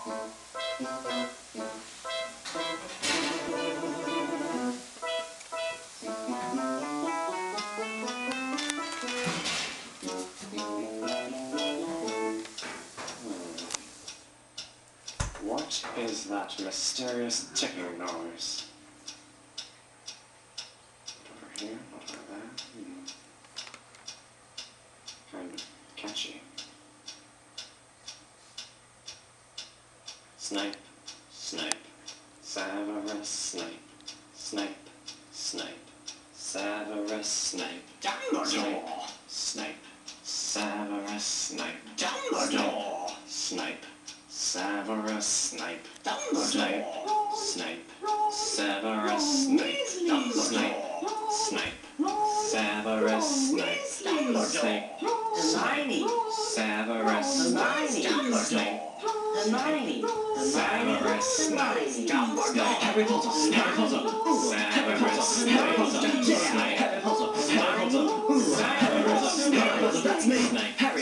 What is that mysterious ticking noise? Over here, not over there. Kind of catchy. Snipe, snipe, Severus Snape, Snape, Snape, Severus Snape, Dumbledore, Snape, Severus Snape, Dumbledore, Snape, Severus Snape, Dumbledore, Snape, Severus Snape, Snape, Snape, Severus Snape, Snape, Snape, Severus Snape, Snape, Hermione, Severus Snape, Harry Potter, Harry Potter, Severus Snape, Harry Potter, Harry Potter, Severus Snape, that's me, Harry,